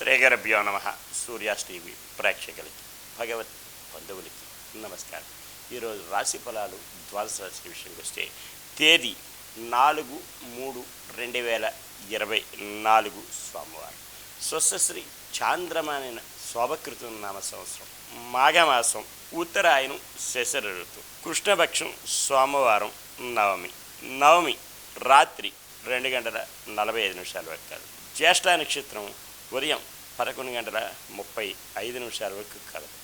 శ్రీగురుభ్యో నమః. సూర్యాస్ టీవీ ప్రేక్షకులకి, భగవత్ బంధువులకి నమస్కారం. ఈరోజు రాశి ఫలాలు ద్వాదశ రాశి విషయంకి వస్తే తేదీ 4/3/2024 సోమవారం. స్వస్యశ్రీ చాంద్రమాన శోభకృతం నామ సంవత్సరం, మాఘమాసం, ఉత్తరాయణం, శశర ఋతువు, కృష్ణపక్షం, సోమవారం, నవమి రాత్రి 2:45 వరకు. జ్యేష్ఠ నక్షత్రం ఉదయం 11:35 వరకు కలదు.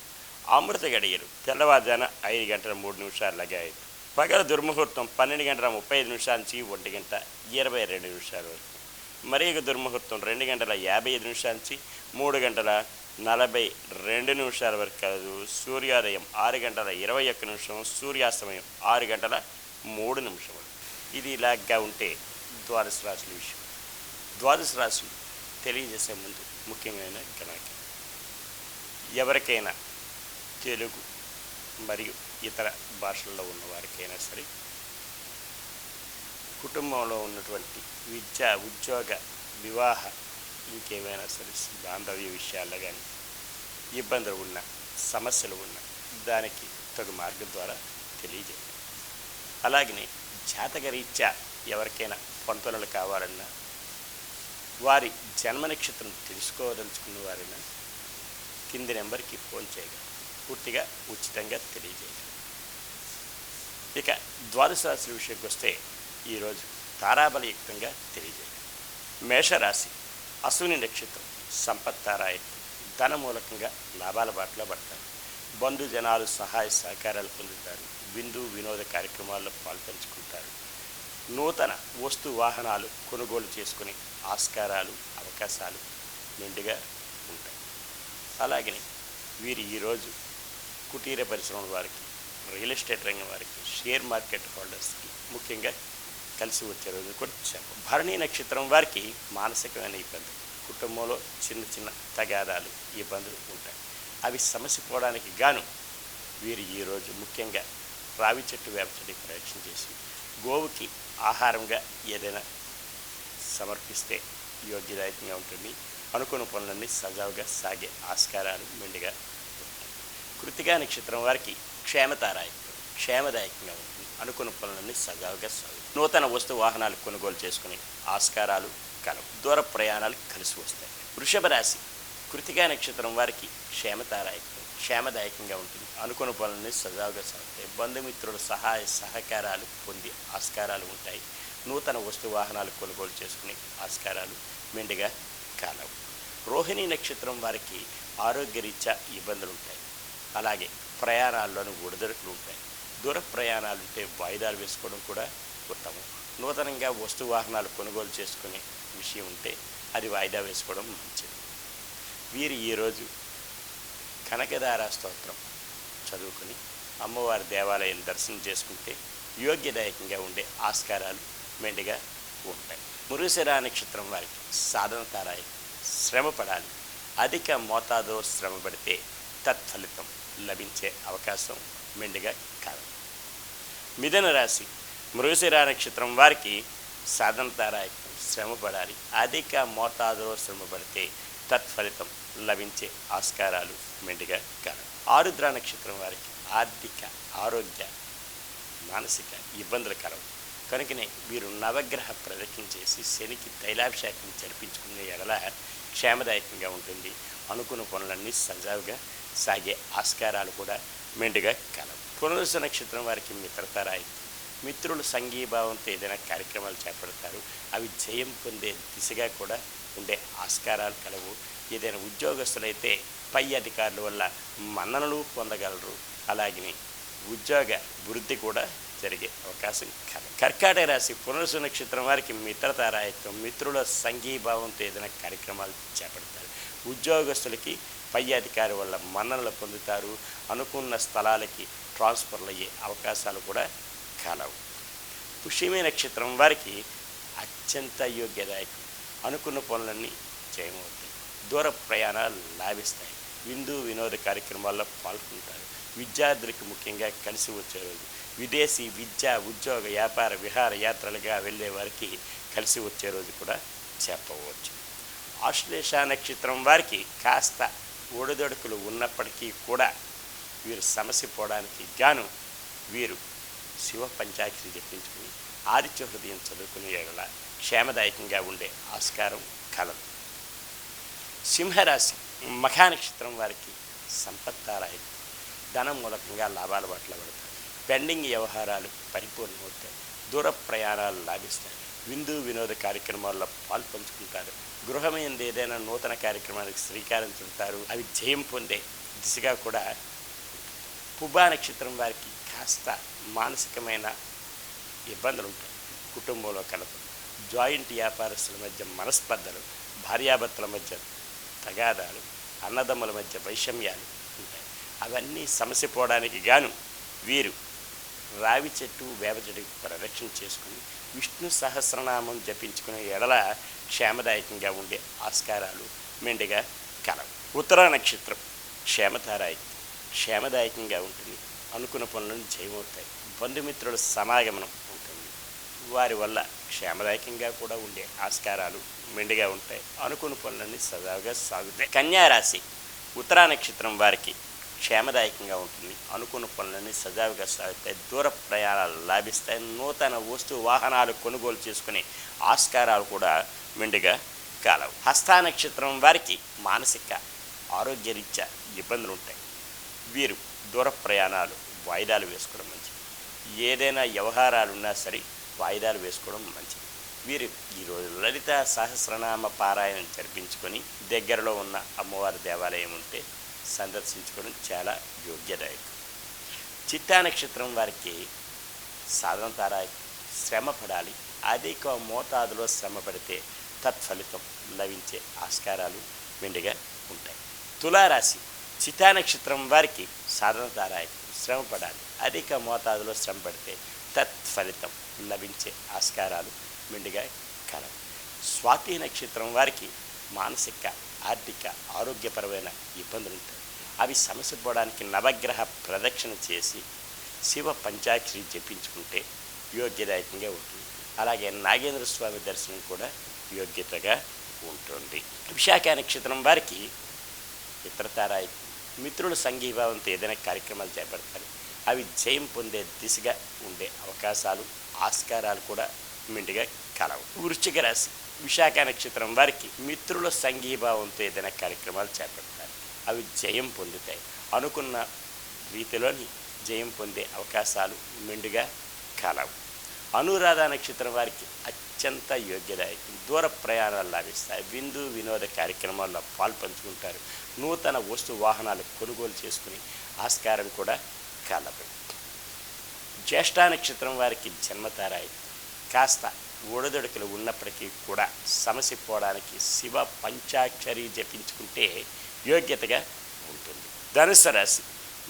అమృత గడియలు తెల్లవారుజాన 5:03 పగల దుర్ముహూర్తం 12:35 నుంచి 1:22 వరకు. మరియు దుర్ముహూర్తం 2:55 నుంచి 3:42 వరకు కలదు. సూర్యోదయం 6:21, సూర్యాస్తమయం 6:03 వరకు. ఇది ఇలాగా ఉంటే ద్వాదశ రాశుల విషయం. ద్వాదశ రాశులు తెలియజేసే ముందు ముఖ్యమైన గణాంకం. ఎవరికైనా తెలుగు మరియు ఇతర భాషల్లో ఉన్నవారికైనా సరే కుటుంబంలో ఉన్నటువంటి విద్య, ఉద్యోగ, వివాహ, ఇంకేమైనా సరే బాంధవ్య విషయాల్లో కానీ ఇబ్బందులు ఉన్న, సమస్యలు ఉన్న దానికి తగు మార్గం ద్వారా తెలియజేయండి. అలాగనే జాతకరీత్యా ఎవరికైనా పొంతనలు కావాలన్నా, వారి జన్మ నక్షత్రం తెలుసుకోదలుచుకున్న వారైనా కింది నెంబర్కి ఫోన్ చేయగలరు. పూర్తిగా ఉచితంగా తెలియజేయగలరు. ఇక ద్వాదశ రాశుల విషయంకి వస్తే ఈరోజు తారాబలయుక్తంగా తెలియజేయగలరు. మేషరాశి, అశ్విని నక్షత్రం, సంపత్తారాయకం, ధన మూలకంగా లాభాల బాటలో పడతారు. బంధుజనాలు సహాయ సహకారాలు పొందుతారు. విందు వినోద కార్యక్రమాల్లో పాల్పంచుకుంటారు. నూతన వస్తు వాహనాలు కొనుగోలు చేసుకుని ఆస్కారాలు, అవకాశాలు మెండుగా ఉంటాయి. అలాగనే వీరు ఈరోజు కుటీర పరిశ్రమల వారికి, రియల్ ఎస్టేట్ రంగం వారికి, షేర్ మార్కెట్ హోల్డర్స్కి ముఖ్యంగా కలిసి వచ్చే రోజు కూడా చెప్పం. భరణి నక్షత్రం వారికి మానసికమైన ఇబ్బందులు, కుటుంబంలో చిన్న చిన్న తగాదాలు, ఇబ్బందులు ఉంటాయి. అవి సమసిపోవడానికి గాను వీరు ఈరోజు ముఖ్యంగా రావి చెట్టు, వేప చెట్టు ప్రదక్షిణ చేసి గోవుకి ఆహారంగా ఏదైనా సమర్పిస్తే యోగ్యదాయకంగా ఉంటుంది. అనుకున్న పనులన్నీ సజావుగా సాగే ఆస్కారాలు మెండుగా ఉంటాయి. కృతికా నక్షత్రం వారికి క్షేమదాయకంగా ఉంటుంది. అనుకున్న పనులన్నీ సజావుగా సాగు. నూతన వస్తు వాహనాలు కొనుగోలు చేసుకుని ఆస్కారాలు కలవు. దూర ప్రయాణాలు కలిసి వస్తాయి. వృషభ రాశి, కృతికా నక్షత్రం వారికి క్షేమదాయకంగా ఉంటుంది. అనుకున్న పనులన్నీ సజావుగా సాగుతాయి. బంధుమిత్రుల సహాయ సహకారాలు పొంది ఆస్కారాలు ఉంటాయి. నూతన వస్తు వాహనాలు కొనుగోలు చేసుకుని ఆస్కారాలు మెండుగా కాలవు. రోహిణి నక్షత్రం వారికి ఆరోగ్యరీత్యా ఇబ్బందులు ఉంటాయి. అలాగే ప్రయాణాల్లోనూ ఒడిదుడుకులు ఉంటాయి. దూర ప్రయాణాలు ఉంటే వాయిదాలు వేసుకోవడం కూడా ఉత్తమం. నూతనంగా వస్తు వాహనాలు కొనుగోలు చేసుకునే విషయం ఉంటే అది వాయిదా వేసుకోవడం మంచిది. వీరు ఈరోజు కనకదార స్తోత్రం చదువుకుని అమ్మవారి దేవాలయం దర్శనం చేసుకుంటే యోగ్యదాయకంగా ఉండే ఆస్కారాలు మెండుగా ఉంటాయి. మృగశిర నక్షత్రం వారికి సాధన తారాయి, శ్రమ పడాలి. అధిక మోతాదులో శ్రమ పడితే తత్ఫలితం లభించే అవకాశం మెండుగా కాదు. మిథున రాశి, మృగశిర నక్షత్రం వారికి సాధన తారాయి, శ్రమ పడాలి. అధిక మోతాదులో శ్రమ పడితే తత్ఫలితం లభించే ఆస్కారాలు మెండుగా కాదు. ఆరుద్ర నక్షత్రం వారికి ఆర్థిక, ఆరోగ్య, మానసిక ఇబ్బందులు కలవు. కనుకనే వీరు నవగ్రహ ప్రదక్షిణ చేసి శనికి తైలాభిషేకం జరిపించుకునే ఎడల క్షేమదాయకంగా ఉంటుంది. అనుకున్న పనులన్నీ సజావుగా సాగే ఆస్కారాలు కూడా మెండుగా కలవు. పునరుస నక్షత్రం వారికి మిత్రతారాయి, మిత్రులు సంఘీభావంతో ఏదైనా కార్యక్రమాలు చేపడతారు. అవి జయం పొందే దిశగా కూడా ఉండే ఆస్కారాలు కలవు. ఏదైనా ఉద్యోగస్తులైతే పై అధికారుల వల్ల మన్ననలు పొందగలరు. అలాగే ఉద్యోగ వృద్ధి కూడా జరిగే అవకాశం కలదు. కర్కాటక రాశి, పునరుసు నక్షత్రం వారికి మిత్రతారాయత్వం, మిత్రుల సంఘీభావంతో ఏదైనా కార్యక్రమాలు చేపడతారు. ఉద్యోగస్తులకి పై అధికారి వల్ల మన్ననలు పొందుతారు. అనుకున్న స్థలాలకి ట్రాన్స్ఫర్లు అయ్యే అవకాశాలు కూడా కలవు. పుష్యమి నక్షత్రం వారికి అత్యంత యోగ్యదాయకం. అనుకున్న పనులన్నీ జయమవుతాయి. దూర ప్రయాణాలు లాభిస్తాయి. విందు వినోద కార్యక్రమాల్లో పాల్గొంటారు. విద్యార్థులకు ముఖ్యంగా కలిసి వచ్చే రోజు. విదేశీ విద్య, ఉద్యోగ, వ్యాపార, విహార యాత్రలుగా వెళ్ళే వారికి కలిసి వచ్చే రోజు కూడా చెప్పవచ్చు. ఆశ్లేష నక్షత్రం వారికి కాస్త ఒడిదొడుకులు ఉన్నప్పటికీ కూడా వీరు సమస్య పోవడానికి గాను వీరు శివ పంచాక్షరి చెప్పించుకుని ఆదిత్య హృదయం చదువుకునే ఎడల క్షేమదాయకంగా ఉండే ఆస్కారం కలదు. సింహరాశి మఖా నక్షత్రం వారికి సంపత్తారాయి, ధనం మూలకంగా లాభాలు పడతాయి. పెండింగ్ వ్యవహారాలు పరిపూర్ణమవుతాయి. దూర ప్రయాణాలు లాభిస్తాయి. విందు వినోద కార్యక్రమాల్లో పాల్పంచుకుంటారు. గృహమైంది ఏదైనా నూతన కార్యక్రమానికి శ్రీకారం చుడతారు. అవి జయం పొందే దిశగా కూడా. పుబ్బా నక్షత్రం వారికి కాస్త మానసికమైన ఇబ్బందులు ఉంటాయి. కుటుంబంలో కలపదు. జాయింట్ వ్యాపారస్తుల మధ్య మనస్పర్ధలు, భార్యాభర్తల మధ్య తగాదాలు, అన్నదమ్ముల మధ్య వైషమ్యాలు ఉంటాయి. అవన్నీ సమస్య పోవడానికి గాను వీరు రావి చెట్టు వేప చెట్టుకు ప్రదక్షిణ చేసుకుని విష్ణు సహస్రనామం జపించుకునే ఎడల క్షేమదాయకంగా ఉండే ఆస్కారాలు మెండుగా కలవు. ఉత్తరా నక్షత్రం క్షేమతారాయి, క్షేమదాయకంగా ఉంటుంది. అనుకున్న పనులను జయమవుతాయి. బంధుమిత్రుల సమాగమనం ఉంటుంది. వారి వల్ల క్షేమదాయకంగా కూడా ఉండే ఆస్కారాలు మెండుగా ఉంటాయి. అనుకున్న పనులన్నీ సజావుగా సాగుతాయి. కన్యారాశి ఉత్తరా నక్షత్రం వారికి క్షేమదాయకంగా ఉంటుంది. అనుకున్న పనులన్నీ సజావుగా సాగుతాయి. దూర ప్రయాణాలు లాభిస్తాయి. నూతన వస్తు వాహనాలు కొనుగోలు చేసుకునే ఆస్కారాలు కూడా మెండుగా కాలవు. హస్తా నక్షత్రం వారికి మానసిక ఆరోగ్యరీత్యా ఇబ్బందులు ఉంటాయి. వీరు దూర ప్రయాణాలు వాయిదాలు వేసుకోవడం మంచిది. ఏదైనా వ్యవహారాలు ఉన్నా సరే వాయిదాలు వేసుకోవడం మంచిది. వీరు ఈరోజు లలిత సహస్రనామ పారాయణం జరిపించుకొని దగ్గరలో ఉన్న అమ్మవారి దేవాలయం ఉంటే సందర్శించుకోవడం చాలా యోగ్యదాయకం. చిత్తా నక్షత్రం వారికి సాధనతారాయి, శ్రమ పడాలి. అధిక మోతాదులో శ్రమ పడితే తత్ఫలితం లభించే ఆస్కారాలు మెండుగా ఉంటాయి. తులారాశి చిత్తా నక్షత్రం వారికి సాధనతారాయి, శ్రమ పడాలి. అధిక మోతాదులో శ్రమ పడితే తత్ఫలితం లభించే ఆస్కారాలు మెండుగా కలవు. స్వాతి నక్షత్రం వారికి మానసిక ఆర్థిక ఆరోగ్యపరమైన ఇబ్బందులు ఉంటాయి. అవి సమస్య పోవడానికి నవగ్రహ ప్రదక్షిణ చేసి శివ పంచాక్షరి జపించుకుంటే యోగ్యదాయకంగా ఉంటుంది. అలాగే నాగేంద్ర స్వామి దర్శనం కూడా యోగ్యతగా ఉంటుంది. విశాఖ నక్షత్రం వారికి మిత్రతారాయి, మిత్రుల సంఘీభావంతో ఏదైనా కార్యక్రమాలు చేపడతారు. అవి జయం పొందే దిశగా ఉండే అవకాశాలు ఆస్కారాలు కూడా మెండుగా కలవు. వృశ్చిక రాశి విశాఖ నక్షత్రం వారికి మిత్రుల సంఘీభావంతో ఏదైనా కార్యక్రమాలు చేపడతారు. అవి జయం పొందుతాయి. అనుకున్న రీతిలోని జయం పొందే అవకాశాలు మెండుగా కలవు. అనురాధ నక్షత్రం వారికి అత్యంత యోగ్యదాయకం. దూర ప్రయాణాలు లాభిస్తాయి. విందు వినోద కార్యక్రమాల్లో పాల్పంచుకుంటారు. నూతన వస్తు వాహనాలు కొనుగోలు చేసుకుని ఆస్కారం కూడా కలదు. జ్యేష్ఠ నక్షత్రం వారికి జన్మతారాయి, కాస్త ఒడిదొడుకులు ఉన్నప్పటికీ కూడా సమస్య పోవడానికి శివ పంచాక్షరి జపించుకుంటే యోగ్యతగా ఉంటుంది. ధనుస్సు రాశి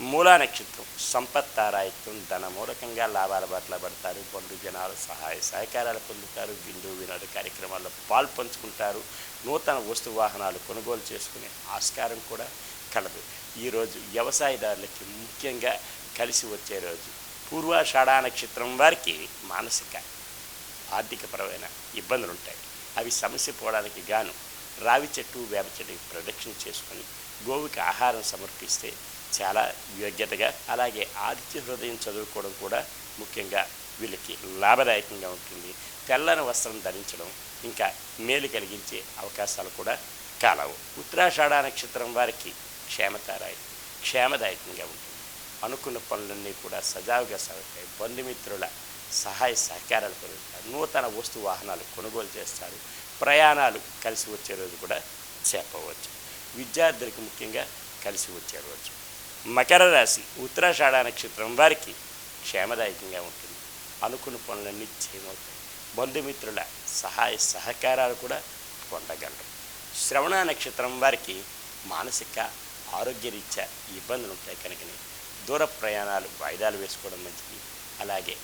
మూలా నక్షత్రం సంపత్తారాయిత్వం, ధనమూలకంగా లాభాల బాటల పడతారు. బంధు జనాలు సహాయ సహకారాలు పొందుతారు. విందు వినోద కార్యక్రమాల్లో పాల్పంచుకుంటారు. నూతన వస్తు వాహనాలు కొనుగోలు చేసుకునే ఆస్కారం కూడా కలదు. ఈరోజు వ్యవసాయదారులకి ముఖ్యంగా కలిసి వచ్చే రోజు. పూర్వాషాఢ నక్షత్రం వారికి మానసిక ఆర్థికపరమైన ఇబ్బందులు ఉంటాయి. అవి సమస్య పోవడానికి గాను రావి చెట్టు వేప చెట్టుకి ప్రదక్షిణ చేసుకొని గోవుకి ఆహారం సమర్పిస్తే చాలా యోగ్యతగా, అలాగే ఆదిత్య హృదయం చదువుకోవడం కూడా ముఖ్యంగా వీళ్ళకి లాభదాయకంగా ఉంటుంది. తెల్లని వస్త్రం ధరించడం ఇంకా మేలు కలిగించే అవకాశాలు కూడా కలవు. ఉత్తరాషాఢ నక్షత్రం వారికి క్షేమతారాయి, క్షేమదాయకంగా ఉంటుంది. అనుకున్న పనులన్నీ కూడా సజావుగా సాగుతాయి. బంధుమిత్రుల సహాయ సహకారాలు పొందుతారు. నూతన వస్తు వాహనాలు కొనుగోలు చేస్తారు. ప్రయాణాలు కలిసి వచ్చే రోజు కూడా చెప్పవచ్చు. విద్యార్థులకు ముఖ్యంగా కలిసి వచ్చే రోజు. మకర రాశి ఉత్తరాషాఢ నక్షత్రం వారికి క్షేమదాయకంగా ఉంటుంది. అనుకున్న పనులన్నీ చేయమవుతాయి. బంధుమిత్రుల సహాయ సహకారాలు కూడా పొందగలరు. శ్రవణ నక్షత్రం వారికి మానసిక ఆరోగ్యరీత్యా ఇబ్బందులు ఉంటాయి కనుకనే దూర ప్రయాణాలు వాయిదాలు వేసుకోవడం మంచిది. అలాగే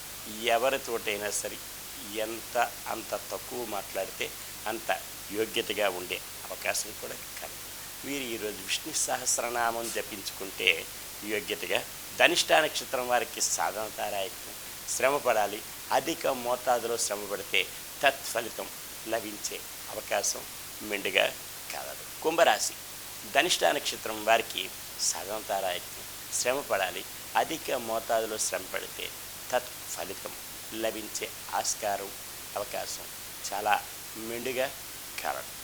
ఎవరితోటైనా సరే అంత తక్కువ మాట్లాడితే అంత యోగ్యతగా ఉండే అవకాశం కూడా కలదు. వీరు ఈరోజు విష్ణు సహస్రనామం జపించుకుంటే యోగ్యతగా. ధనిష్ట నక్షత్రం వారికి సాధనతారాయకం, శ్రమ పడాలి. అధిక మోతాదులో శ్రమ పడితే తత్ఫలితం లభించే అవకాశం మెండుగా కలదు. కుంభరాశి ధనిష్ట నక్షత్రం వారికి సగం తారాయత్నం. శ్రమ పడాలి. అధిక మోతాదులో శ్రమ పడితే ఫలితం లభించే ఆస్కారం అవకాశం చాలా మెండుగా కలదు.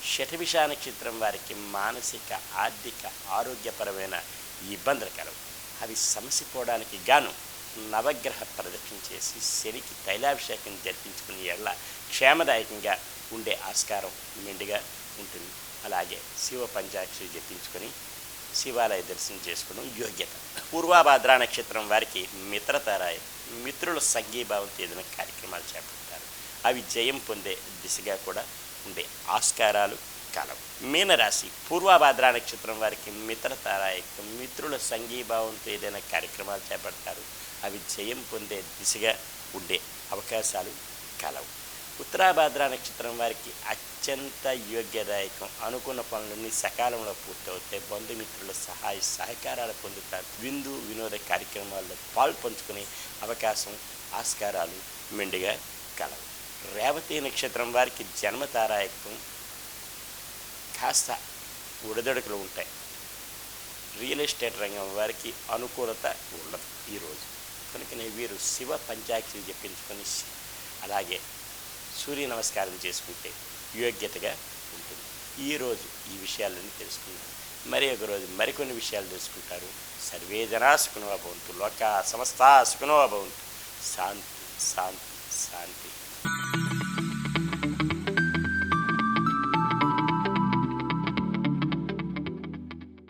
శతభిష నక్షత్రం వారికి మానసిక ఆర్థిక ఆరోగ్యపరమైన ఇబ్బందులు కలవు. అవి సమసిపోవడానికి గాను నవగ్రహ ప్రదక్షిణ చేసి శనికి తైలాభిషేకం జరిపించుకుని ఎడల క్షేమదాయకంగా ఉండే ఆస్కారం మెండుగా ఉంటుంది. అలాగే శివ పంచాక్షరి జపించుకొని శివాలయ దర్శనం చేసుకోవడం యోగ్యత. పూర్వాభాద్ర నక్షత్రం వారికి మిత్రతారాయి. మిత్రుల సంఘీభావంతో ఏదైనా కార్యక్రమాలు చేపడతారు. అవి జయం పొందే దిశగా కూడా ఉండే ఆస్కారాలు కలవు. మీనరాశి పూర్వాభాద్ర నక్షత్రం వారికి మిత్రతారాయకం. మిత్రుల సంఘీభావంతో ఏదైనా కార్యక్రమాలు చేపడతారు. అవి జయం పొందే దిశగా ఉండే అవకాశాలు కలవు. ఉత్తరాభాద్ర నక్షత్రం వారికి అత్యంత యోగ్యదాయకం. అనుకున్న పనులన్నీ సకాలంలో పూర్తవుతాయి. బంధుమిత్రుల సహాయ సహకారాలు పొందుతారు. విందు వినోద కార్యక్రమాల్లో పాల్పంచుకునే అవకాశం ఆస్కారాలు మెండుగా కలవు. రేవతి నక్షత్రం వారికి జన్మతారాయకం. కాస్త ఒడిదొడుకులు ఉంటాయి. రియల్ ఎస్టేట్ రంగం వారికి అనుకూలత ఉండదు ఈరోజు. కనుకనే వీరు శివ పంచాక్షరి జపించుకొని అలాగే సూర్య నమస్కారం చేసుకుంటే యోగ్యతగా ఉంటుంది. ఈరోజు ఈ విషయాలన్నీ తెలుసుకుందాం. మరి ఒక రోజు మరికొన్ని విషయాలు తెలుసుకుంటారు. సర్వే జనా సుఖినో భవంతు. లోకా సమస్తా సుఖినో భవంతు. శాంతి శాంతి శాంతి.